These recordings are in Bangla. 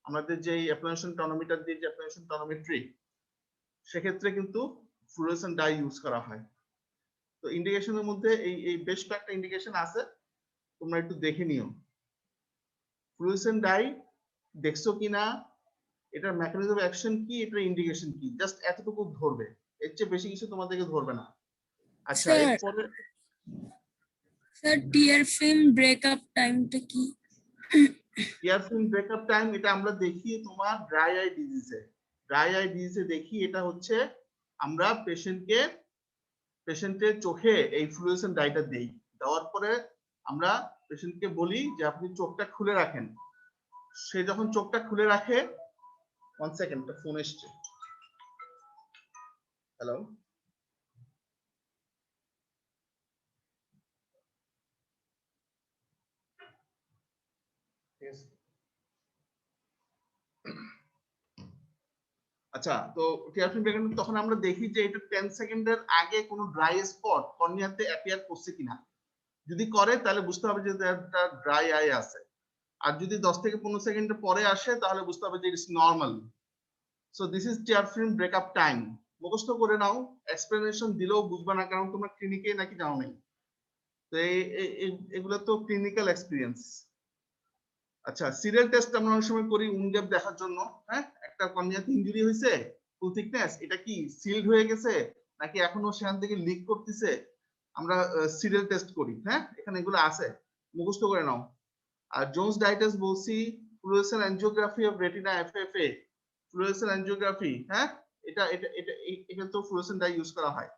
আমাদের যে অ্যাপ্লিকেশন টনোমিটার দিয়ে যে অ্যাপ্লিকেশন টনোমেট্রি, সেক্ষেত্রে কিন্তু ফ্লুরোসেন্ট ডাই ইউজ করা হয়। তো ইন্ডিকেশনের মধ্যে এই বেশ কয়েকটা ইন্ডিকেশন আছে, তোমরা একটু দেখে নিও। ফ্লুরোসেন্ট ডাই দেখছো কিনা, এটার মেকানিজম অ্যাকশন কি, এটার ইন্ডিকেশন কি, জাস্ট এতটুকু ধরবে, এর চেয়ে বেশি কিছু তোমাদেরকে ধরবে না। আচ্ছা, এরপরে স্যার টিয়ার ফিল্ম ব্রেকআপ টাইমটা কি? টিয়ার ফিল্ম ব্রেকআপ টাইম এটা আমরা দেখি তোমার ড্রাই আই ডিজিজে। ড্রাই আই ডিজিজে দেখি, এটা হচ্ছে আমরা পেশেন্টের চোখে এই ফ্লুরোসেন্ট ডাইটা দেই, দেওয়ার পরে আমরা পেশেন্টকে বলি যে আপনি চোখটা খুলে রাখেন। সে যখন চোখটা খুলে রাখে, 1 সেকেন্ড, ফোন এসছে। হ্যালো, আচ্ছা। তো টিয়ার ফিল্ম ব্রেকআপ তখন আমরা দেখি যে এটা 10 সেকেন্ডের আগে কোনো ড্রাই স্পট কর্নিয়াতে অ্যাপিয়ার করছে কিনা। যদি করে তাহলে বুঝতে হবে যে একটা ড্রাই আই আছে, আর যদি 10 থেকে 15 সেকেন্ডের পরে আসে তাহলে বুঝতে হবে যে it's normal. So this is tear film breakup time. মুখস্থ করে নাও, এক্সপ্লেনেশন দিলেও বুঝবে না, কারণ তোমরা ক্লিনিকে নাকি যাও নাই। তো এগুলো তো ক্লিনিক্যাল এক্সপিরিয়েন্স। আচ্ছা, সিরিয়াল টেস্ট আমরা অনেক সময় করি উন্ড গ্যাপ দেখার জন্য। হ্যাঁ, একটা কর্নিয়াতে ইনজুরি হয়েছে, ফুল থিকনেস, এটা কি সিলড হয়ে গেছে নাকি এখনো সেখান থেকে লিক করতেছে, আমরা সিরিয়াল টেস্ট করি। হ্যাঁ, এখানে এগুলো আছে, মুখস্থ করে নাও। আর জোন্স ডাইটাস বলছি, fluorescent angiography of retina, FFA, fluorescent angiography. হ্যাঁ, এটা এটা এটা এটা তো ফ্লুরোসেন্ট ডাই ইউজ করা হয়।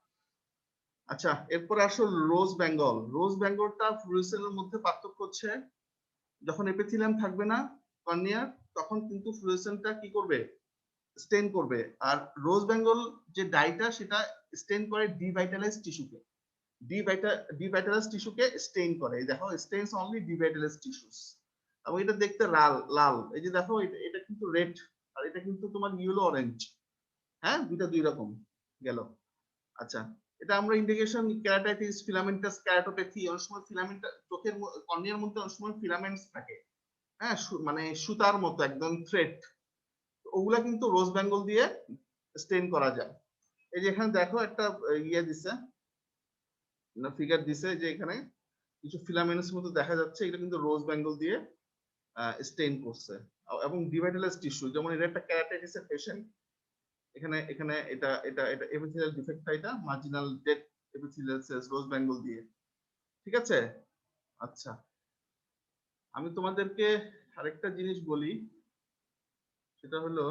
আচ্ছা, এরপর আসো রোজ বেঙ্গল। রোজ বেঙ্গলটা ফ্লুরোসেন্টের মধ্যে পার্থক্য হচ্ছে, যখন এপিথেলিয়াম থাকবে না কর্নিয়ার, তখন কিন্তু ফ্লুরোসেন্টটা কি করবে, স্টেন করবে। আর রোজ বেঙ্গল যে ডাইটা, সেটা স্টেন করে ডিভাইটালাইজ টিস্যুকে, ডিভাইটালাইজ টিস্যুকে স্টেন করে। দেখো, স্টেনস অনলি ডিভাইটালাইজ টিস্যুস, এবং এটা দেখতে লাল লাল। এই যে দেখো, এটা কিন্তু রেড, আর এটা কিন্তু তোমার ইয়েলো অরেঞ্জ। হ্যাঁ, দুইটা দুই রকম গেল। আচ্ছা, এটা আমরা ইন্ডিকেশন কেরাটাইটিস, ফিলামেন্টাস কেরাটোপ্যাথি, অনেক সময় ফিলামেন্ট চোখের কর্নিয়ার মধ্যে অনেক সময় ফিলামেন্টস থাকে। হ্যাঁ, মানে সুতার মতো একদম থ্রেড, ওগুলা কিন্তু রোজ বেঙ্গল দিয়ে স্টেন করা যায়। এই যে এখানে দেখো একটা ইয়ে দিছে, ফিগার দিছে, যে এখানে কিছু ফিলামেন্টস মতো দেখা যাচ্ছে, এটা কিন্তু রোজ বেঙ্গল দিয়ে স্টেন করছে। এবং ডিভাইটালাইজ টিস্যু, যেমন এটা একটা কেরাটাইটিসের পেশেন্ট, এখানে এখানে এটা এটা এটা এপিথেলিয়াল ডিফেক্টটা, এটা মার্জিনাল ডেড এপিথেলিয়াল সেলস রোজ বেঙ্গল দিয়ে। ঠিক আছে। আচ্ছা, আমি তোমাদেরকে আরেকটা জিনিস বলি, সেটা হলো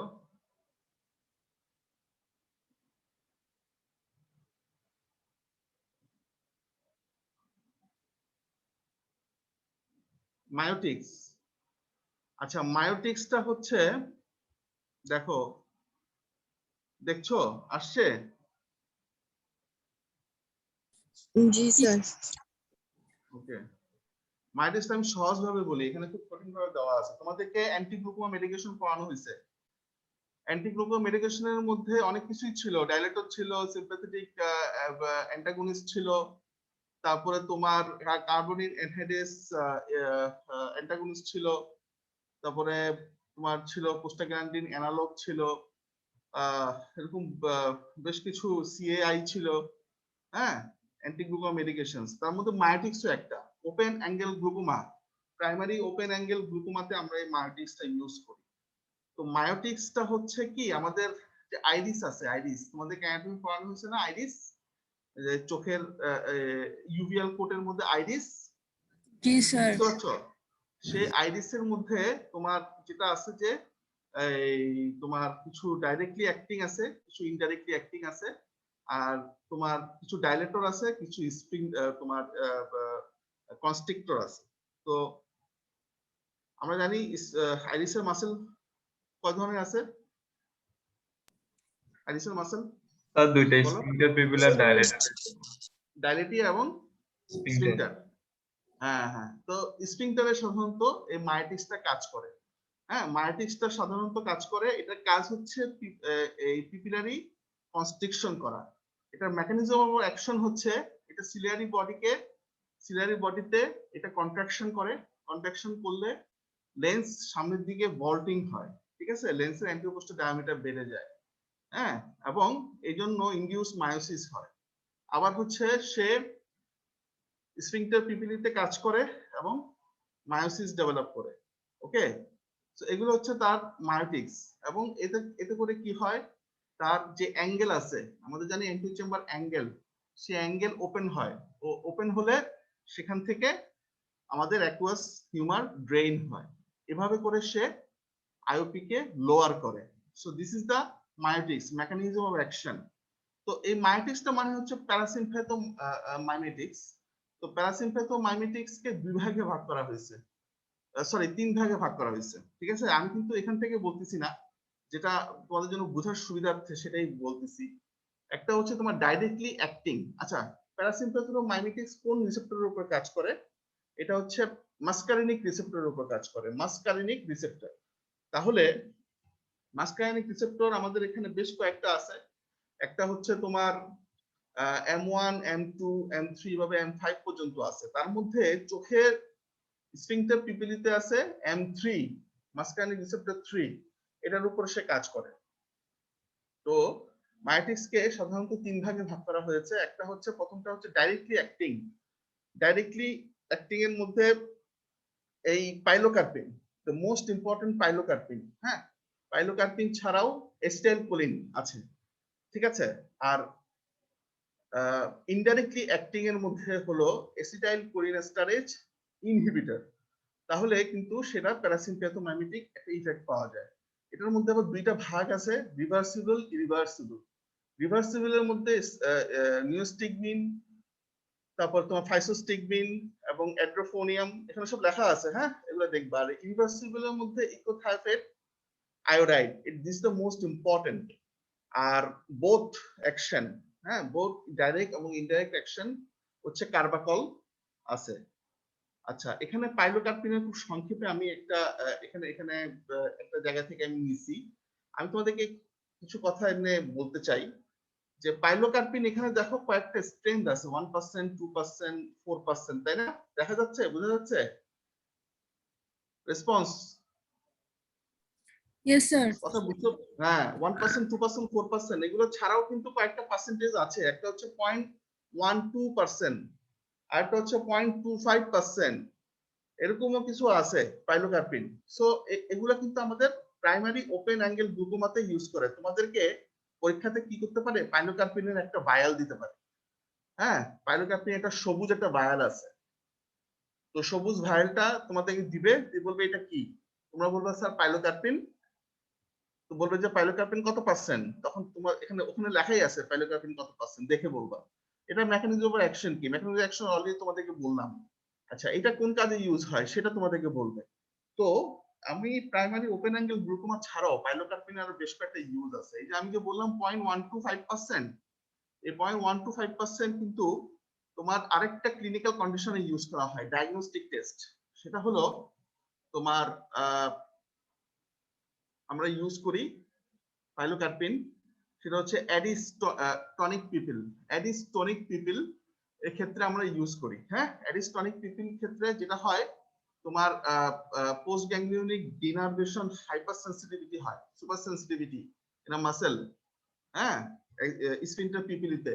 মায়োটিক্স। আচ্ছা, মায়োটিক্সটা হচ্ছে, দেখো, দেখছো আসছে? জি স্যার। ওকে, মায়োটিক্সটা আমি সহজ ভাবে বলি, এখানে খুব কঠিন ভাবে দেওয়া আছে। তোমাদেরকে অ্যান্টিগ্লুকোমা মেডিকেশন পড়ানো হয়েছে। অ্যান্টিগ্লুকোমা মেডিকেশনের মধ্যে অনেক কিছুই ছিল, ডাইলেটর ছিল, সিম্প্যাথেটিক অ্যান্টাগনিস্ট ছিল, তারপরে তোমার কার্বনিক অ্যানহাইড্রেস অ্যান্টাগনিস্ট ছিল, তারপরে তোমার ছিল প্রোস্টাগ্ল্যান্ডিন অ্যানালগ ছিল, এরকম বেশ কিছু সিএআই ছিল। হ্যাঁ, অ্যান্টিগ্লুকোমা মেডিকেশনস, তার মধ্যে মায়োটিক্সও একটা। Open angle glaucoma, primary open angle গ্লুকোমাতে আমরা এই মায়োটিক্সটা ইউজ করি। তো মায়োটিক্সটা হচ্ছে কি, আমাদের যে আইরিস আছে, আইরিস তোমাদের অ্যানাটমি পড়ানো হয়েছে না, আইরিস, যে চোখের ইউভিয়াল কোটের মধ্যে আইরিস, জি স্যার। বুঝতে পারছো? সেই আইরিসের মধ্যে তোমার যেটা আছে যে, এই তোমার কিছু ডাইরেক্টলি অ্যাক্টিং আছে, কিছু ইনডাইরেক্টলি অ্যাক্টিং আছে, আর তোমার কিছু ডাইলেটর আছে, কিছু স্প্রিং তোমার কনস্ট্রিক্টর আছে। তো আমরা জানি আইরিসের মাসেল কয় ধরনের আছে? আইরিসের মাসেল স্যার দুইটাই, বলো। Sphincter, পিপুলার, dilator. ডাইলেটিয়া এবং স্ফিংটার। হ্যাঁ হ্যাঁ, তো স্ফিংটারে সাধারণত এই মায়োটিক্সটা কাজ করে। হ্যাঁ, মায়োটিক্সটা সাধারণত কাজ করে, এটার কাজ হচ্ছে এই পিপিলারি কনস্ট্রিকশন করা। এটার মেকানিজম অফ অ্যাকশন হচ্ছে, এটা সিলিয়ারি বডিতে এটা কন্ট্রাকশন করে, কন্ট্রাকশন করলে লেন্স সামনের দিকে ভল্টিং হয়। ঠিক আছে, লেন্সের অ্যান্টিওপোস্টার ডায়ামিটার বেড়ে যায়, হ্যাঁ, এবং এই জন্য ইনডিউস মায়োসিস হয়। আবার হচ্ছে সে স্ফিংক্টার পিপিলিতে কাজ করে এবং মায়োসিস ডেভেলপ করে। ওকে, তো এগুলো হচ্ছে তার মায়োটিক্স। এবং এতে এতে করে কি হয়, তার যে অ্যাঙ্গেল আছে, আমাদের জানি এন্টিও চেম্বার অ্যাঙ্গেল, সে অ্যাঙ্গেল ওপেন হয়। ও ওপেন হলে সেখান থেকে আমাদের অ্যাকুয়াস হিউমার ড্রেইন হয়। এভাবে করে সে আইওপি কে লোয়ার করে। So this is the miotics mechanism of action. তো এই মায়োটিক্সটা মানে হচ্ছে প্যারাসিম্প্যাথো মাইমেটিক্স। তো প্যারাসিম্প্যাথো মাইমেটিক্স কে দুই ভাগে ভাগ করা হয়েছে, সরি 3 ভাগে ভাগ করা হয়েছে। ঠিক আছে, আমি কিন্তু এখান থেকে বলতেছি না, যেটা তোমাদের জন্য বোঝার সুবিধার্থে সেটাই বলতেছি। একটা হচ্ছে তোমার ডাইরেক্টলি অ্যাক্টিং। আচ্ছা, প্যারাসিম্প্যাথো মাইমেটিক্স কোন রিসেপ্টরের উপর কাজ করে? এটা হচ্ছে মাস্কারিনিক রিসেপ্টরের উপর কাজ করে, মাস্কারিনিক রিসেপ্টর। তাহলে মাস্কারিনিক রিসেপ্টর আমাদের এখানে বেশ কয়েকটা আছে। একটা হচ্ছে তোমার M1, M2, M3 ভাবে M5 পর্যন্ত আছে। তার মধ্যে চোখের স্ফিংক্টার পিপিলিতে আছে M3, মাস্কারিনিক রিসেপ্টর 3, এটার উপর সে কাজ করে। তো মায়োটিক্স কে সাধারণত 3 ভাগে ভাগ করা হয়েছে। একটা হচ্ছে, প্রথমটা হচ্ছে ডাইরেক্টলি অ্যাক্টিং। ডাইরেক্টলি অ্যাক্টিং এর মধ্যে এই পাইলোকার্পিন, দ্য মোস্ট ইম্পর্টেন্ট পাইলোকার্পিন, হ্যাঁ, পাইলোকার্পিন ছাড়াও এসিটাইলকোলিন আছে। ঠিক আছে, আর ইনডাইরেক্টলি অ্যাক্টিং এর মধ্যে হলো এসিটাইলকোলিনেস্টারেজ ইনহিবিটর। তাহলে কিন্তু সেটা প্যারাসিম্প্যাথো মাইমেটিক একটা ইফেক্ট পাওয়া যায়। এটার মধ্যে আবার দুইটা ভাগ আছে, রিভার্সিবল, ইরিভার্সিবল। রিভার্সিবল এর মধ্যে নিওস্টিগমিন, তারপর তোমার ফাইসোস্টিগমিন এবং অ্যাড্রোফোনিয়াম, এখানে সব লেখা আছে, হ্যাঁ, এগুলো দেখবা। আর ইরিভার্সিবল এর মধ্যে echothiophate, iodide, this is the most important. আর বোথ অ্যাকশন, হ্যাঁ, বোথ ডাইরেক্ট এবং ইনডাইরেক্ট অ্যাকশন হচ্ছে কার্বাকল আছে। আচ্ছা, এখানে পাইলোকার্পিনের খুব সংক্ষেপে আমি একটা এখানে এখানে একটা জায়গা থেকে আমি নিছি। আমি তোমাদেরকে কিছু কথা এনে বলতে চাই যে পাইলোকার্পিন এখানে দেখো কয়েকটা স্ট্রেংথ আছে, 1%, 2%, 4%, তাই না? দেখা যাচ্ছে, বোঝা যাচ্ছে? Response, Yes, sir. কথা বুঝছো? হ্যাঁ, 1%, 2%, 4%, এগুলো ছাড়াও কিন্তু কয়েকটা পার্সেন্টেজ আছে। একটা হচ্ছে 0.12%, আর একটা হচ্ছে 0.25%, এরকমও কিছু আছে পাইলোকার্পিন। সো এগুলো কিন্তু আমাদের প্রাইমারি ওপেন অ্যাঙ্গেল গ্লুকোমাতে ইউজ করে। তোমাদেরকে পরীক্ষাতে কি করতে পারে, পাইলোকার্পিনের একটা ভায়াল দিতে পারে। হ্যাঁ, পাইলোকার্পিন একটা সবুজ একটা ভায়াল আছে। তো সবুজ ভায়ালটা তোমাদেরকে দিবে, বলবে এটা কি, তোমরা বলবে স্যার পাইলোকার্পিন। তো বলবে যে পাইলোকার্পিন কত পার্সেন্ট, তখন তোমার এখানে ওখানে লেখাই আছে পাইলোকার্পিন কত পার্সেন্ট, দেখে বলবা। এটা মেকানিজম অফ অ্যাকশন কি, মেকানিজম অফ অ্যাকশন অলরেডি তোমাদেরকে বললাম। আচ্ছা, এটা কোন কাজে ইউজ হয় সেটা তোমাদেরকে বলবে। তো আমি প্রাইমারি ওপেন অ্যাঙ্গেল গ্লুকোমা ছাড়াও পাইলোকার্পিন আরো বেশ কয়েকটা ইউজ আছে। এই যে আমি যে বললাম 0.125%, এই 0.125% কিন্তু তোমার আরেকটা ক্লিনিক্যাল কন্ডিশনে ইউজ করা হয়, ডায়াগনস্টিক টেস্ট। সেটা হলো তোমার আমরা ইউজ করি পাইলোকার্পিন, সেটা হচ্ছে অ্যাডিস্টনিক পিপল। অ্যাডিস্টনিক পিপল এর ক্ষেত্রে আমরা ইউজ করি। হ্যাঁ, অ্যাডিস্টনিক পিপল ক্ষেত্রে যেটা হয়, তোমার পোস্ট গ্যাংলিওনিক ডিনার্ভেশন হাইপার সেন্সিটিভিটি হয়, super sensitivity in a muscle, হ্যাঁ, স্ফিংক্টার পিপিলিতে।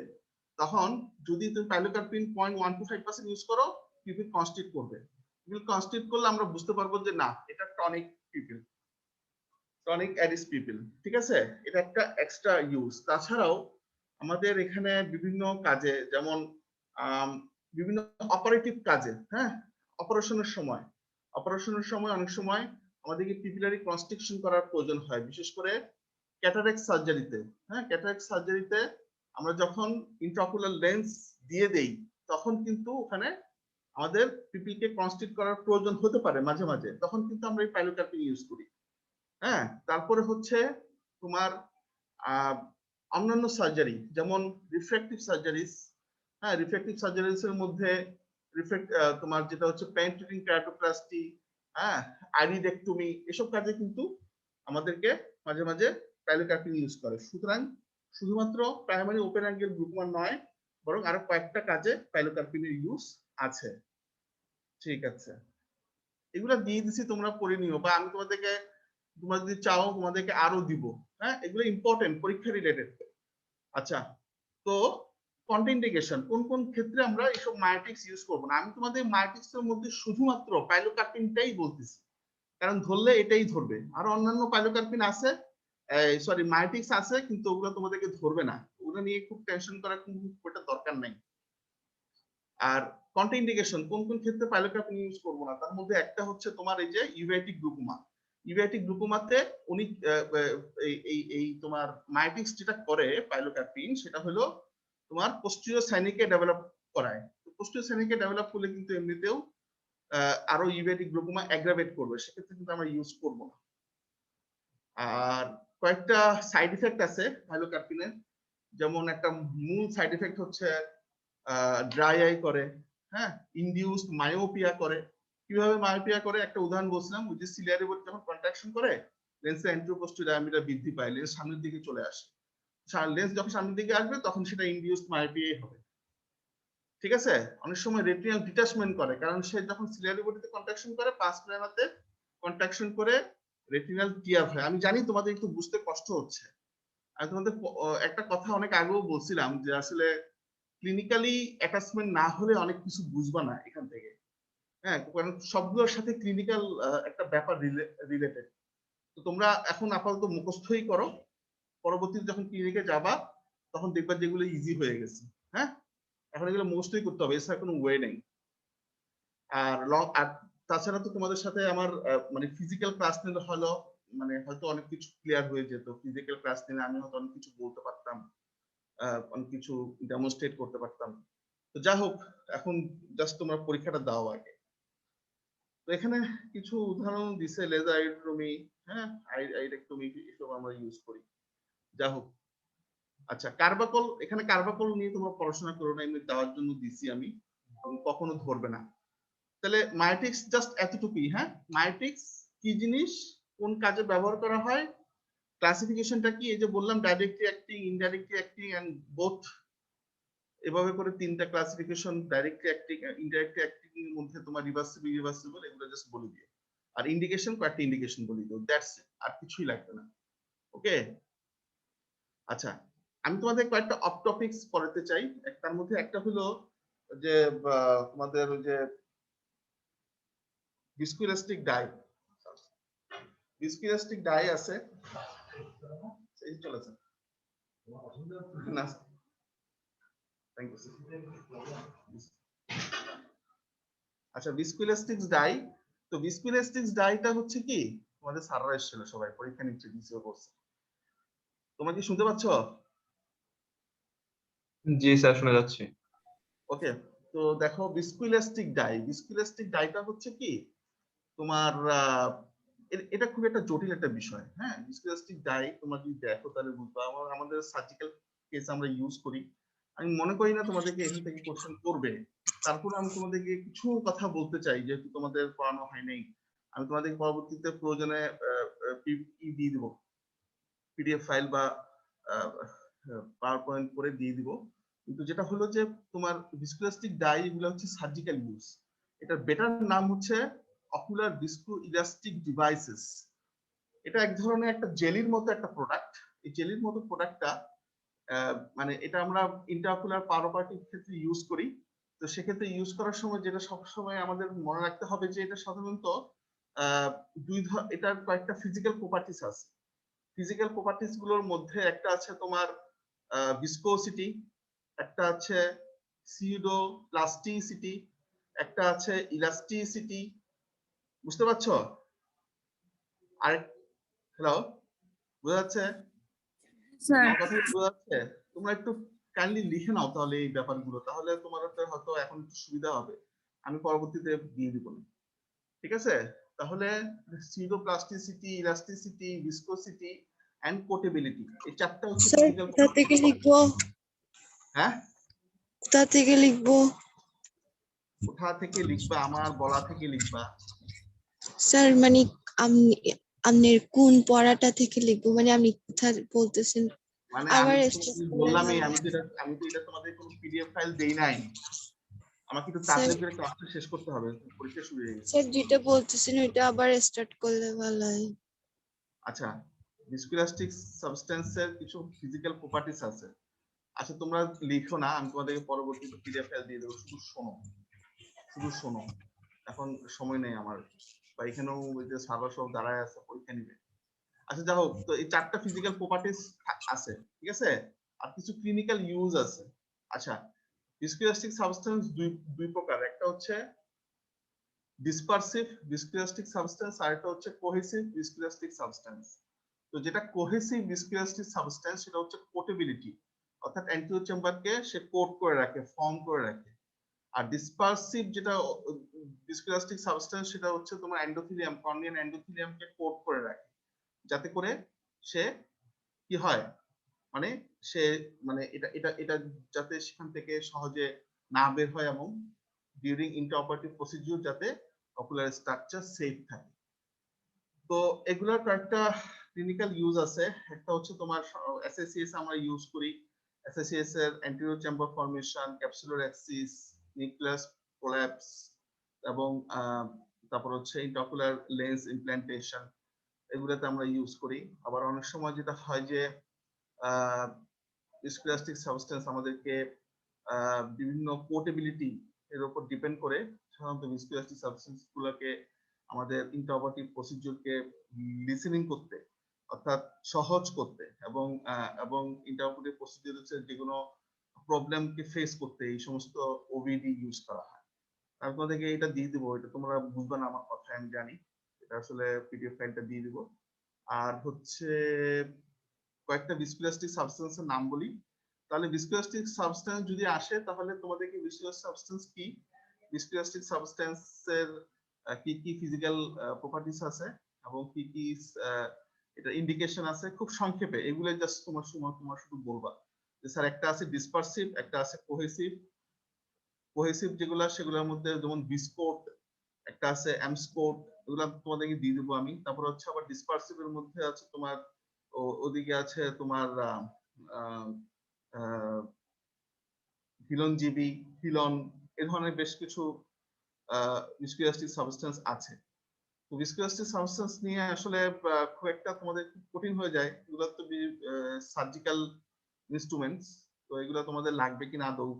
তখন যদি তুমি পাইলোকার্পিন 0.125% ইউজ করো, পিপিল কনস্ট্রিক্ট করবে। পিপিল কনস্ট্রিক্ট করলে আমরা বুঝতে পারবো যে না, এটা টনিক পিপিল, টনিক অ্যাডিস পিপল। ঠিক আছে, এটা একটা এক্সট্রা ইউজ। তাছাড়াও আমাদের এখানে বিভিন্ন কাজে, যেমন বিভিন্ন অপারেটিভ কাজে, হ্যাঁ, অপারেশনের সময় অনেক সময় আমাদেরকে পিপিলারি কনস্ট্রিকশন করার প্রয়োজন হয়, বিশেষ করে ক্যাটারাক্ট সার্জারিতে। হ্যাঁ, ক্যাটারাক্ট সার্জারিতে আমরা যখন ইন্ট্রাঅকুলার লেন্স দিয়ে দেই, তখন কিন্তু ওখানে আমাদের পিপিলকে কনস্ট্রিক্ট করার প্রয়োজন হতে পারে মাঝে মাঝে, তখন কিন্তু আমরা এই পাইলোকার্পিন ইউজ করি। হ্যাঁ, তারপরে হচ্ছে তোমার অন্যান্য সার্জারি, যেমন রিফ্র্যাক্টিভ সার্জারিজ। হ্যাঁ, রিফ্র্যাক্টিভ সার্জারিজ এর মধ্যে তোমার যেটা হচ্ছে পেনিট্রেটিং কেরাটোপ্লাস্টি, হ্যাঁ, আইরিডেক্টমি, এসব কাজে কিন্তু আমাদেরকে মাঝে মাঝে পাইলোকার্পিন ইউজ করে। সুতরাং শুধুমাত্র প্রাইমারি ওপেন অ্যাঙ্গেল গ্লুকোমা নয়, বরং আরো কয়েকটা কাজে পাইলোকার্পিনের ইউজ আছে। ঠিক আছে, এগুলা দিয়ে দিছি, তোমরা পড়ে নিও, বা আমি তোমাদেরকে তোমরা যদি চাও তোমাদেরকে আরো দিব। হ্যাঁ, এগুলো ইম্পর্টেন্ট, পরীক্ষা রিলেটেড। আচ্ছা, তো কন্ট্রাইন্ডিকেশন কোন কোন ক্ষেত্রে আমরা এইসব মায়োটিক্স ইউজ করব না। আমি তোমাদের মায়োটিক্স এর মধ্যে শুধুমাত্র পাইলোকার্পিনটাই বলতেছি, কারণ ধরলে এটাই ধরবে। আর অন্যান্য পাইলোকার্পিন আছে, সরি মায়োটিক্স আছে, কিন্তু ওগুলো তোমাদেরকে ধরবে না। ওগুলো নিয়ে খুব টেনশন করার কোনো দরকার নাই। আর কন্ট্রাইন্ডিকেশন কোন কোন ক্ষেত্রে পাইলোকার্পিন ইউজ করব না, তার মধ্যে একটা হচ্ছে তোমার এই যে ইউভেটিক গ্লুকোমা। ইউভেটিক গ্লুকোমাতে উনি এই তোমার মায়োটিক্স যেটা করে পাইলোকার্পিন, সেটা হলো তোমার পোস্টিরিয়র সাইনিকে ডেভেলপ করায়। পোস্টিরিয়র সাইনিকে ডেভেলপ করলে কিন্তু এমনিতেও আরো ইউভেটিক গ্লুকোমা অ্যাগ্রাভেট করবে, সেক্ষেত্রে কিন্তু আমরা ইউজ করব না। আর কয়েকটা সাইড ইফেক্ট আছে পাইলোকার্পিনের, যেমন একটা মূল সাইড ইফেক্ট হচ্ছে ড্রাই আই করে, হ্যাঁ, ইনডিউসড মায়োপিয়া করে। কিভাবে মায়োপিয়া করে একটা উদাহরণ বলছিলাম, ওই যে সিলিয়ারি বডি যখন কন্ট্রাকশন করে লেন্সের অ্যান্টেরোপোস্টেরিয়র ডায়ামিটার বৃদ্ধি পায়, লেন্স সামনের দিকে চলে আসে। লেন্স যখন সামনের দিকে আসবে তখন সেটা ইনডিউসড মায়োপিয়াই হবে। ঠিক আছে, অনেক সময় রেটিনাল ডিটাচমেন্ট করে, কারণ সে যখন সিলিয়ারি বডিতে কন্ট্রাকশন করে পাস প্ল্যানাতে কন্ট্রাকশন করে রেটিনাল টিয়ার হয়। আমি জানি তোমাদের একটু বুঝতে কষ্ট হচ্ছে। আমি তোমাদের একটা কথা অনেক আগেও বলছিলাম যে আসলে ক্লিনিক্যালি অ্যাটাচমেন্ট না হলে অনেক কিছু বুঝবা না এখান থেকে। হ্যাঁ, কারণ সবগুলোর সাথে ক্লিনিক্যাল একটা ব্যাপার রিলেটেড। তো তোমরা এখন আপাতত মুখস্থই করো, পরবর্তীতে যখন ক্লিনিকে যাবা তখন দেখবা যেগুলো ইজি হয়ে গেছে। হ্যাঁ, এখন এগুলো মুখস্থই করতে হবে, এছাড়া কোনো ওয়ে নেই। আর তাছাড়া তো তোমাদের সাথে আমার মানে ফিজিক্যাল ক্লাস নিলে হলো মানে হয়তো অনেক কিছু ক্লিয়ার হয়ে যেত। ফিজিক্যাল ক্লাস নিলে আমি হয়তো অনেক কিছু বলতে পারতাম, অনেক কিছু ডেমনস্ট্রেট করতে পারতাম। তো যা হোক, এখন জাস্ট তোমরা পরীক্ষাটা দাও আগে। তো এখানে কিছু উদাহরণ দিছে, লেজার আইড্রোমি, হ্যাঁ, আইরেক্টমি, এসব আমরা ইউজ করি। যা হোক, আচ্ছা কার্বাকল, এখানে কার্বাকল নিয়ে তোমরা পড়াশোনা করো না, এমনি দেওয়ার জন্য দিছি আমি, কখনো ধরবে না। তাহলে মায়োটিক্স জাস্ট এতটুকুই। হ্যাঁ, মায়োটিক্স কি জিনিস, কোন কাজে ব্যবহার করা হয়, ক্লাসিফিকেশনটা কি, এই যে বললাম directly acting, indirectly acting and both, এভাবে করে তিনটা classification, directly acting, indirectly acting এর মধ্যে তোমার রিভার্সিবল, ইরিভার্সিবল, এগুলো জাস্ট বলে দিও। আর ইন্ডিকেশন, কয়েকটা ইন্ডিকেশন বলে দিও, দ্যাটস ইট, আর কিছুই লাগবে না। ওকে, আচ্ছা আমি তোমাদের কয়েকটা অফ টপিকস পড়াতে চাই। তার মধ্যে একটা হলো যে তোমাদের ওই যে ভিস্কোইলাস্টিক ডাই, ভিস্কোইলাস্টিক ডাই আছে, এই চলেছে না, থ্যাংক ইউ। আচ্ছা, ভিস্কোইলাস্টিক ডাই, তো ভিস্কোইলাস্টিক ডাইটা হচ্ছে কি, তোমাদের স্যাররা এসেছিল সবাই, পরীক্ষা নিচ্ছে, ডিসিও করছে। তোমরা কি শুনতে পাচ্ছ? জি স্যার, শোনা যাচ্ছে। ওকে, তো দেখো ভিস্কোইলাস্টিক ডাই, ভিস্কোইলাস্টিক ডাইটা হচ্ছে কি তোমার এটা খুব একটা জটিল একটা বিষয়। হ্যাঁ, ভিস্কোইলাস্টিক ডাই তোমরা যদি দেখো তাহলে বুঝবা। আমাদের সার্জিক্যাল কেস আমরা ইউজ করি। আমি মনে করি না তোমাদেরকে এখান থেকে কোশ্চেন করবে, তারপরে আমি তোমাদেরকে কিছু কথা বলতে চাই, যেহেতু তোমাদের পড়ানো হয় নাই। আমি তোমাদেরকে পরবর্তীতে প্রয়োজনে দিয়ে দিব, পিডিএফ ফাইল বা পাওয়ার পয়েন্ট করে দিয়ে দিব। কিন্তু যেটা হলো যে তোমার ভিস্কোইলাস্টিক ডাই এগুলো হচ্ছে সার্জিক্যাল ইউজ। এটার বেটার নাম হচ্ছে অকুলার ভিস্কোইলাস্টিক ডিভাইসেস। এটা এক ধরনের একটা জেলির মতো একটা প্রোডাক্ট। এই জেলির মতো প্রোডাক্টটা মানে এটা আমরা ইন্ট্রাঅকুলার পারোপাটিক ক্ষেত্রে ইউজ করি। তো সেক্ষেত্রে ইউজ করার সময় যেটা সবসময় আমাদের মনে রাখতে হবে যে এটা সাধারণত এটার কয়েকটা ফিজিক্যাল প্রপার্টিস আছে। ফিজিক্যাল প্রপার্টিস গুলোর মধ্যে একটা আছে তোমার ভিসকোসিটি, একটা আছে সিউডো প্লাস্টিসিটি, একটা আছে ইলাস্টিসিটি। বুঝতে পারছো? আর হ্যালো, বোঝা যাচ্ছে? স্যার আমার কথা বোঝা যাচ্ছে? তোমরা একটু কাইন্ডলি লিখে নাও তাহলে এই ব্যাপারগুলো, তাহলে তোমার হয়তো এখন একটু সুবিধা হবে, আমি পরবর্তীতে দিয়ে দিব। ঠিক আছে, তাহলে সিউডোপ্লাস্টিসিটি, ইলাস্টিসিটি, ভিসকোসিটি এন্ড পোর্টেবিলিটি, এই চারটা হচ্ছে স্যার ফিজিক্যাল। কোথা থেকে লিখবো? হ্যাঁ, কোথা থেকে লিখবো? কোথা থেকে লিখবা, আমার বলা থেকে লিখবা। স্যার মানে আপনি আপনার কোন পড়াটা থেকে লিখবো, মানে আপনি কোথা বলতেছেন? মানে আবার আমি start তো করলে বললামই, ভালো। আমি তো এটা তোমাদের কোনো পিডিএফ ফাইল দেই নাই। আমাকে একটু স্যার তাড়াতাড়ি করে ক্লাসটা শেষ করতে হবে, পরীক্ষা শুরু হয়ে গেছে। স্যার যেটা বলতেছেন ওইটা আবার স্টার্ট করলে ভালো হয়। আচ্ছা, ভিস্কোইলাস্টিক সাবস্টেন্সের কিছু ফিজিক্যাল প্রপার্টিস আছে। আচ্ছা তোমরা লিখো না, আমি তোমাদেরকে পরবর্তীতে পিডিএফ ফাইল দিয়ে দেবো, শুধু শোনো। এখন সময় নেই আমার, বা এখানেও ওই যে সার্ভার সব দাঁড়ায় আছে পরীক্ষা নিবে। আচ্ছা যা হোক, তো এই 4টা ফিজিক্যাল প্রপার্টিস আছে, ঠিক আছে, আর কিছু ক্লিনিক্যাল ইউজ আছে। আচ্ছা, ভিস্কোইলাস্টিক সাবস্টেন্স দুই প্রকার, একটা হচ্ছে ডিসপারসিভ ভিস্কোইলাস্টিক সাবস্টেন্স আর একটা হচ্ছে কোহেসিভ ভিস্কোইলাস্টিক সাবস্টেন্স। তো যেটা কোহেসিভ ভিস্কোইলাস্টিক সাবস্টেন্স সেটা হচ্ছে কোটেবিলিটি, অর্থাৎ অ্যান্টিরিয়র চেম্বারকে সে কোট করে রাখে, ফর্ম করে রাখে। আর ডিসপারসিভ যেটা ভিস্কোইলাস্টিক সাবস্টেন্স সেটা হচ্ছে তোমার এন্ডোথেলিয়াম, কর্নিয়াল এন্ডোথেলিয়ামকে কোট করে রাখে, যাতে করে সে কি হয়, মানে সে মানে এটা এটা এটা যাতে সেখান থেকে সহজে না বের হয়, এবং ডিউরিং ইন্টারঅপারেটিভ প্রসিডিউর যাতে অকুলার স্ট্রাকচার সেফ থাকে। তো এগুলোর কয়েকটা ক্লিনিক্যাল ইউজ আছে। একটা হচ্ছে তোমার এসএসসিএস আমরা ইউজ করি, এসএসসিএস এর anterior chamber formation, capsular Axis, nucleus collapse, এবং তারপর হচ্ছে ইন্ট্রাঅকুলার লেন্স ইমপ্ল্যান্টেশন, এগুলোতে আমরা ইউজ করি। আবার অনেক সময় যেটা হয় যে ভিস্কোইলাস্টিক সাবস্টেন্স আমাদেরকে বিভিন্ন পোর্টেবিলিটি এর উপর ডিপেন্ড করে সাধারণত ভিস্কোইলাস্টিক সাবস্টেন্স গুলোকে আমাদের ইন্টারঅপারেটিভ প্রসিডিউরকে লিসেনিং করতে, অর্থাৎ সহজ করতে, এবং ইন্টারঅপারেটিভ প্রসিডিউর হচ্ছে যেগুলো প্রবলেমকে ফেস করতে এই সমস্ত ওভিডি ইউজ করা হয়। আমি তোমাদেরকে এটা দিয়ে দিব, এটা তোমরা বুঝবে না আমার কথা আমি জানি, এটা আসলে পিডিএফ ফাইলটা দিয়ে দিব। আর হচ্ছে কয়েকটা ভিস্কোইলাস্টিক সাবস্টেন্সের নাম বলি, তাহলে ভিস্কোইলাস্টিক সাবস্টেন্স যদি আসে তাহলে তোমাদেরকে ভিস্কোইলাস্টিক সাবস্টেন্স কি, ভিস্কোইলাস্টিক সাবস্টেন্সের কি কি ফিজিক্যাল প্রপার্টিস আছে এবং কি কি এটা ইন্ডিকেশন আছে, খুব সংক্ষেপে এগুলো জাস্ট তোমার শুধু বলবা যে স্যার একটা আছে ডিসপারসিভ, একটা আছে কোহেসিভ। কোহেসিভ যেগুলো সেগুলোর মধ্যে যেমন বিস্কোট, একটা আছে অ্যামস্কোট, এগুলো তোমাদেরকে দিয়ে দেবো আমি। তারপর হচ্ছে আবার ডিসপারসিভ এর মধ্যে আছে তোমার ওদিকে আছে তোমার হিলনজিবি, হিলন, এ ধরনের বেশ কিছু ভিস্কোইলাস্টিক সাবস্টেন্স আছে। তো ভিস্কোইলাস্টিক সাবস্টেন্স নিয়ে আসলে খুব একটা তোমাদের খুব কঠিন হয়ে যায়, এগুলো তো সার্জিক্যাল ইনস্ট্রুমেন্টস, তো এগুলো তোমাদের লাগবে কিনা আদৌ,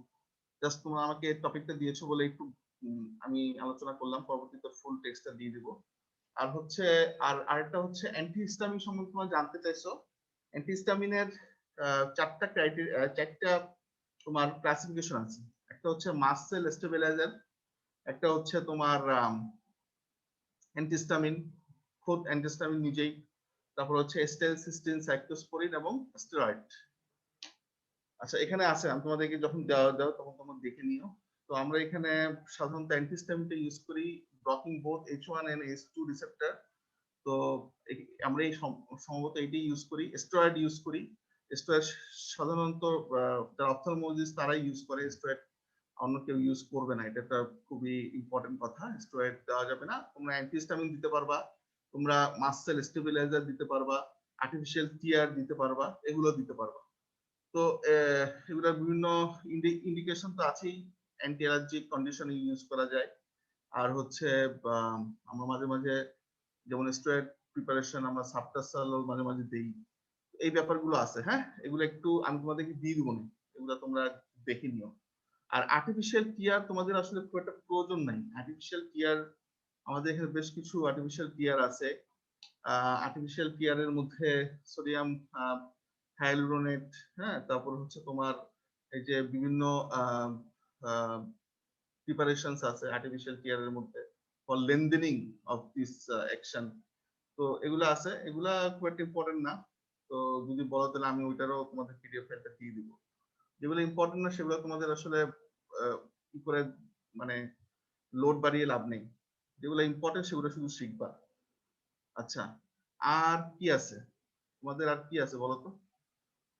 জাস্ট তোমরা আমাকে টপিকটা দিয়েছো বলে একটু আমি আলোচনা করলাম, পরবর্তীতে ফুল টেক্সটটা দিয়ে দিব। আর হচ্ছে আরেকটা হচ্ছে অ্যান্টিহিস্টামিন সম্বন্ধে তোমরা জানতে চাইছো। অ্যান্টিহিস্টামিনের 4টা ক্রাইটেরিয়া, 4টা তোমার ক্লাসিফিকেশন আছে। একটা হচ্ছে মাস্ট সেল স্টেবিলাইজার, একটা হচ্ছে তোমার অ্যান্টিহিস্টামিন, খোদ অ্যান্টিহিস্টামিন নিজেই, তারপর হচ্ছে এস্টেলসিস্টিন, সাইক্লোস্পোরিন এবং স্টেরয়েড। আচ্ছা এখানে আছে, আমি তোমাদেরকে যখন দাও তখন তোমরা দেখে নিও। তো আমরা এখানে সাধারণত অ্যান্টিহিস্টামিনটা ইউজ করি blocking both H1 and H2 receptor. তো আমরা এই সম্ভবত এটাই ইউজ করি। স্টেরয়েড ইউজ করি, স্টেরয়েড সাধারণত যারা অপথলমোলজিস্ট তারাই ইউজ করে, স্টেরয়েড অন্য কেউ ইউজ করবে না, এটা একটা খুবই ইম্পর্টেন্ট কথা। স্টেরয়েড দেওয়া যাবে না। তোমরা অ্যান্টিহিস্টামিন দিতে পারবা, তোমরা মাস্ট সেল স্টেবিলাইজার দিতে পারবা, আর্টিফিশিয়াল টিয়ার দিতে পারবা, এগুলো দিতে পারবা। তো এগুলোর বিভিন্ন ইন্ডিকেশন তো আছেই, অ্যান্টি অ্যালার্জিক কন্ডিশনে ইউজ করা যায়। আর হচ্ছে আমরা মাঝে মাঝে যেমন স্টেরয়েড প্রিপারেশন আমরা সাবটাসাল মাঝে মাঝে দেই, এই ব্যাপারগুলো আছে। হ্যাঁ, এগুলো একটু আমি তোমাদেরকে দিয়ে দিব না, এগুলো তোমরা দেখে নিও। আর আর্টিফিশিয়াল টিয়ার তোমাদের আসলে খুব একটা প্রয়োজন নাই। আর্টিফিশিয়াল টিয়ার আমাদের এখানে বেশ কিছু আর্টিফিশিয়াল টিয়ার আছে। আর্টিফিশিয়াল টিয়ারের মধ্যে সোডিয়াম হাইলুরোনেট, হ্যাঁ, তারপর হচ্ছে তোমার এই যে বিভিন্ন প্রিপারেশনস আছে আর্টিফিশিয়াল টিয়ারের মধ্যে ফর লেন্থেনিং অফ দিস অ্যাকশন। তো এগুলো আছে, এগুলা খুব একটা ইম্পর্টেন্ট না। তো যদি বলো তাহলে আমি ওইটারও তোমাদের পিডিএফ ফাইলটা দিয়ে দিব। যেগুলো ইম্পর্টেন্ট না সেগুলো তোমাদের আসলে কি করে মানে লোড বাড়িয়ে লাভ নেই, যেগুলো ইম্পর্টেন্ট সেগুলো শুধু শিখবা। আচ্ছা আর কি আছে তোমাদের, আর কি আছে বলো তো?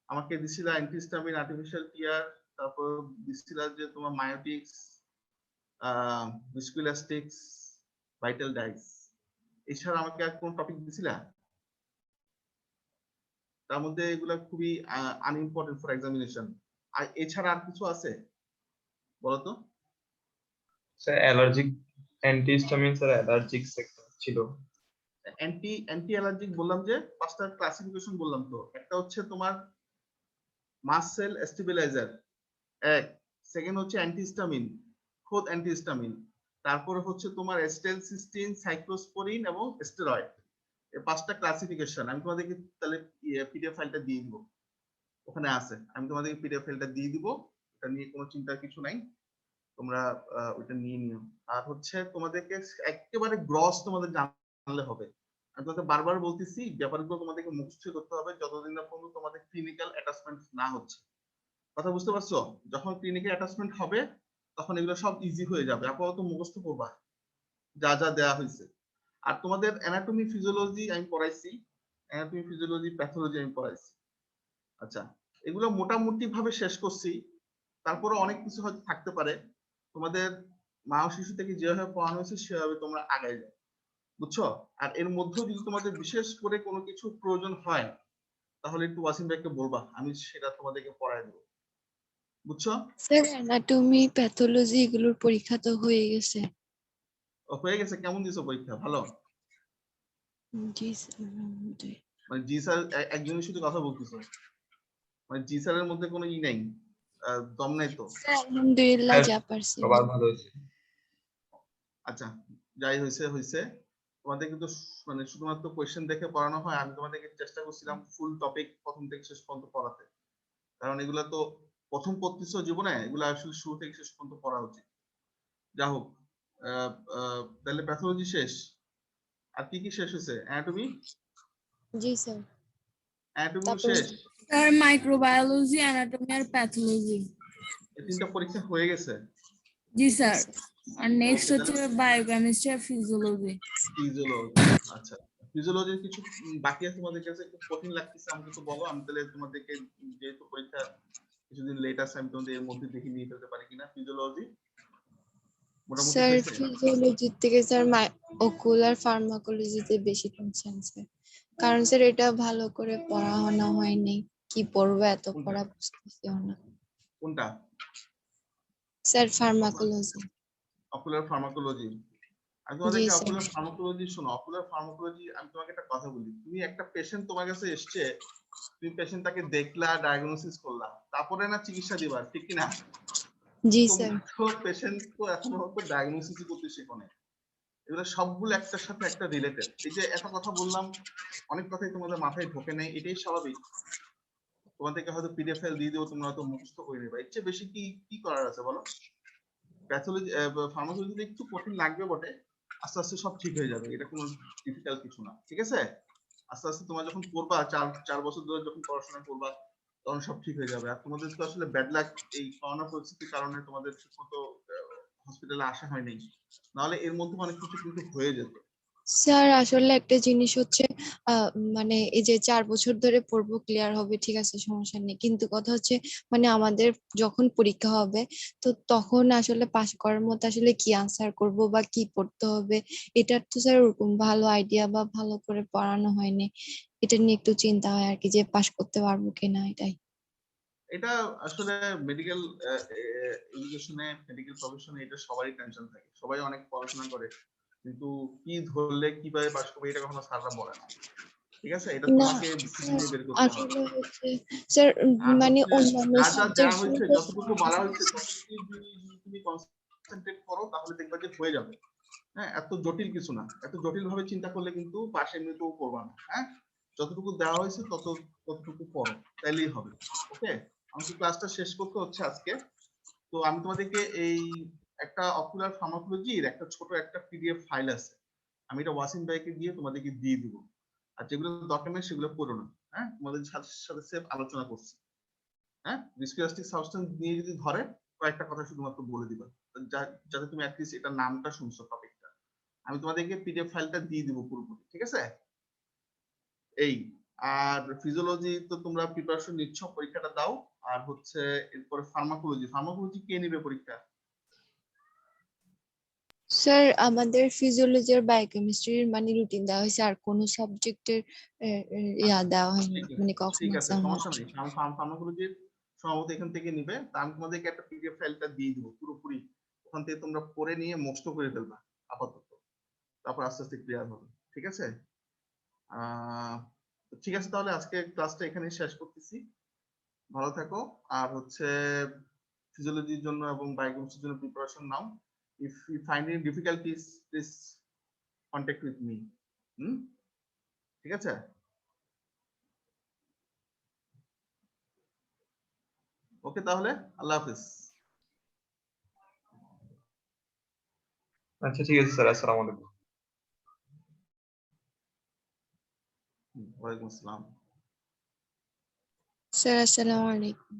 আমাকে দিছিল অ্যান্টিহিস্টামিন, আর্টিফিশিয়াল টিয়ার, তারপর দিছিল যে তোমার মায়োটিক্স, ভিস্কোইলাস্টিক্স, ভাইটাল ডাইস। এছাড়া আমাকে আর কোন টপিক দিছিলা? তার মধ্যে এগুলা খুবই আনইম্পর্টেন্ট ফর এক্সামিনেশন। আর এছাড়া আর কিছু আছে বলতো? Sir allergic antihistamine sir allergic sector ছিল। অ্যান্টি অ্যালার্জিক বললাম যে 5টা ক্লাসিফিকেশন বললাম, তো একটা হচ্ছে তোমার মাস্ট সেল স্টেবিলাইজার এক, সেকেন্ড হচ্ছে অ্যান্টিহিস্টামিন, খোদ অ্যান্টিহিস্টামিন, তারপরে হচ্ছে তোমার এস্টেলসিস্টিন, সাইক্লোস্পোরিন এবং স্টেরয়েড। এই 5টা ক্লাসিফিকেশন আমি তোমাদেরকে তাহলে পিডিএফ ফাইলটা দিয়ে দিব, ওখানে আছে, আমি তোমাদেরকে পিডিএফ ফাইলটা দিয়ে দিব, এটা নিয়ে কোনো চিন্তার কিছু নাই, তোমরা ওইটা নিয়ে নিও। আর হচ্ছে তোমাদেরকে একেবারে গ্রস তোমাদের জানলে হবে, আমি তোমাদের বারবার বলতেছি ব্যাপারগুলো তোমাদেরকে মুখস্থ করতে হবে যতদিন না পর্যন্ত তোমাদের ক্লিনিক্যাল অ্যাটাচমেন্ট না হচ্ছে। কথা বুঝতে পারছো? যখন ক্লিনিক্যাল অ্যাটাচমেন্ট হবে তখন এগুলো সব ইজি হয়ে যাবে, আপাতত মুখস্থ করবা যা যা দেয়া হয়েছে। আর তোমাদের অ্যানাটমি ফিজিওলজি আমি পড়াইছি, অ্যানাটমি ফিজিওলজি প্যাথোলজি আমি পড়াইছি। আচ্ছা, এগুলো মোটামুটি ভাবে শেষ করছি, তারপরে অনেক কিছু হয়তো থাকতে পারে, তোমাদের মা ও শিশু থেকে যেভাবে পড়ানো হয়েছে সেভাবে তোমরা আগায় যাও, বুঝছো? আর এর মধ্যেও যদি তোমাদের বিশেষ করে কোনো কিছু প্রয়োজন হয় তাহলে একটু ওয়াসিম ভাইকে বলবা, আমি সেটা তোমাদেরকে পড়ায় দেবো, বুঝছো? স্যার অ্যানাটমি প্যাথোলজি এগুলোর পরীক্ষা তো হয়ে গেছে। হয়ে গেছে? কেমন দিছো পরীক্ষা? ভালো? জি স্যার আলহামদুলিল্লাহ। মানে জি স্যার একজনের সাথে কথা বলতেছো, মানে জি স্যারের মধ্যে কোনো ই নাই, দম নাই তো? স্যার আলহামদুলিল্লাহ হ্যাঁ, যা পারছি। সবার ভালো হয়েছে। আচ্ছা, যাই হয়েছে হয়েছে, তোমাদের কিন্তু মানে শুধুমাত্র কোয়েশ্চেন দেখে পড়ানো হয়, আমি তোমাদেরকে চেষ্টা করছিলাম ফুল টপিক প্রথম থেকে শেষ পর্যন্ত পড়াতে, কারণ এগুলা তো প্রথম পড়তেছো জীবনে, এগুলো আসলে শুরু থেকে শেষ পর্যন্ত পড়া উচিত। যা হোক, তাহলে প্যাথোলজি শেষ, আর কি কি শেষ হয়েছে? অ্যানাটমি, জি স্যার। অ্যানাটমিও তারপর শেষ, স্যার মাইক্রোবায়োলজি, অ্যানাটমি আর প্যাথোলজি। এই 3টা পরীক্ষা হয়ে গেছে। জি স্যার। আর নেক্সট ওকে, হচ্ছে বায়োকেমিস্ট্রি আর ফিজিওলজি। ফিজিওলজি, আচ্ছা, ফিজিওলজির কিছু বাকি আছে তোমাদের কাছে, একটু কঠিন লাগতেছে আমাকে তো বলো, আমি তাহলে তোমাদেরকে, যেহেতু পরীক্ষা কিছুদিন লেট আছে, আমি তোমাদের এর মধ্যে দেখে নিয়ে ফেলতে পারি কিনা। ফিজিওলজি মোটামুটি স্যার হয়েছে? ফিজিওলজি থেকে স্যার ওকুলার ফার্মাকোলজিতে বেশি টেনশন স্যার, কারণ স্যার এটা ভালো করে পড়ানো হয়নি, কি পড়বো এত কোনটা পড়া বুঝতেছিও না কোনটা? স্যার। ফার্মাকোলজি। অকুলার ফার্মাকোলজি, আমি জি তোমাদেরকে স্যার। অকুলার ফার্মাকোলজি, শোনো, অকুলার ফার্মাকোলজি আমি তোমাকে একটা কথা বলি, তুমি একটা পেশেন্ট তোমার কাছে এসছে, তুমি পেশেন্টটাকে দেখলা, ডায়াগনোসিস করলা, তারপরে না চিকিৎসা দিবা, ঠিক কি না? জি স্যার। তোমরা তো পেশেন্ট তো এখনো হয়তো ডায়াগনোসিস করতে শেখো নাই, এগুলো সবগুলো একটার সাথে একটা রিলেটেড। এই যে এত কথা বললাম, অনেক কথাই তোমাদের মাথায় ঢোকে নাই, এটাই স্বাভাবিক। তোমাদেরকে হয়তো পিডিএফ ফাইল দিয়ে দেবো, তোমরা হয়তো মুখস্থ করে নেবে, এর চেয়ে বেশি কি কি করার আছে বলো? প্যাথোলজি, ফার্মাকোলজিতে একটু কঠিন লাগবে বটে, আস্তে আস্তে সব ঠিক হয়ে যাবে, এটা কোনো ডিফিকাল্ট কিছু না, ঠিক আছে? আস্তে আস্তে তোমরা যখন পড়বা, 4 বছর ধরে যখন পড়াশোনা করবা, তখন সব ঠিক হয়ে যাবে। আর তোমাদের তো আসলে ব্যাড লাক, এই করোনা পরিস্থিতির কারণে তোমাদের ঠিকমতো হসপিটালে আসা হয়নি, নাহলে এর মধ্যে অনেক কিছু কিন্তু হয়ে যেত। স্যার আসলে একটা জিনিস হচ্ছে মানে এই যে 4 বছর ধরে পড়বো ক্লিয়ার হবে ঠিক আছে সমস্যা নেই, কিন্তু কথা হচ্ছে মানে আমাদের যখন পরীক্ষা হবে তো তখন আসলে পাস করার মতো আসলে কি আনসার করব বা কি পড়তে হবে, এটার তো স্যার ওরকম ভালো আইডিয়া বা ভালো করে পড়ানো হয়নি, এটা নিয়ে একটু চিন্তা হয় আর কি যে পাস করতে পারবো কিনা এটাই। এটা আসলে মেডিকেল এডুকেশনে, মেডিকেল প্রফেশনে এটা সবারই টেনশন থাকে, সবাই অনেক পড়াশোনা করে, কিন্তু কি ধরলে কিভাবে পাস করবে এটা কখনো স্যাররা বলে না, ঠিক আছে? এটা না তোমাকে খুঁজে বের করতে হবে। আসলে হচ্ছে স্যার আর মানে হচ্ছে অন্যান্য যা যা দেওয়া সাবজেক্ট হয়েছে, যতটুকু বলা হয়েছে ততটুকু যদি তুমি কনসেন্ট্রেট করো তাহলে দেখবা যে হয়ে যাবে। হ্যাঁ, এত জটিল কিছু না, এত জটিল ভাবে চিন্তা করলে কিন্তু পাশে এমনিতেও করবা না। হ্যাঁ, যতটুকু দেওয়া হয়েছে ততটুকু পড়ো, তাইলেই হবে। ওকে, আমাকে ক্লাসটা শেষ করতে হচ্ছে আজকে, তো আমি তোমাদেরকে এই একটা অকুলার ফার্মাকোলজির একটা ছোট একটা পিডিএফ ফাইল আছে, আমি এটা ওয়াসিম ভাইকে দিয়ে তোমাদেরকে দিয়ে দিব, আর যেগুলো দরকার নেই সেগুলো পড়ো না। হ্যাঁ, তোমাদের সাথে সেফ আলোচনা করছি। হ্যাঁ, ভিস্কোলাস্টিক সাবস্টেন্স নিয়ে যদি ধরে কয়েকটা কথা শুধুমাত্র বলে দিবা, যাতে তুমি অ্যাটলিস্ট এটা নামটা শুনছো টপিকটা। আমি তোমাদেরকে পিডিএফ ফাইলটা দিয়ে দিব পুরোপুরি, ঠিক আছে? এই, আর ফিজিওলজি তো তোমরা প্রিপারেশন নিচ্ছ, পরীক্ষাটা দাও। আর হচ্ছে এরপরে ফার্মাকোলজি, ফার্মাকোলজি কে নেবে পরীক্ষা? স্যার আমাদের ফিজিওলজি আর বায়োকেমিস্ট্রির মানে রুটিন দেওয়া হয়েছে, আর কোনো সাবজেক্টের ইয়া আচ্ছা, দেওয়া হয়নি, ঠিক আছে, মানে কখন ঠিক আছে, এক্সাম সমস্যা হচ্ছে। নেই, ফার্মাকোলজির সম্ভবত এখান থেকে নিবে, তা আমি তোমাদেরকে একটা পিডিএফ ফাইলটা দিয়ে দিব পুরোপুরি, ওখান থেকে তোমরা পড়ে নিয়ে মুখস্থ করে ফেলবা আপাতত, তারপর আস্তে আস্তে ক্লিয়ার হবে, ঠিক আছে? ঠিক আছে, তাহলে আজকে ক্লাসটা এখানে শেষ করতেছি। ভালো থাকো। আর হচ্ছে ফিজিওলজির জন্য এবং বায়োকেমিস্ট্রির জন্য প্রিপারেশন নাও। If you find any difficulties please contact with me. ঠিক আছে। ওকে, তাহলে আল্লাহ হাফিজ। আচ্ছা ঠিক আছে স্যার, আসসালামু আলাইকুম। ওয়ালাইকুম আসসালাম। স্যার আসসালামু আলাইকুম।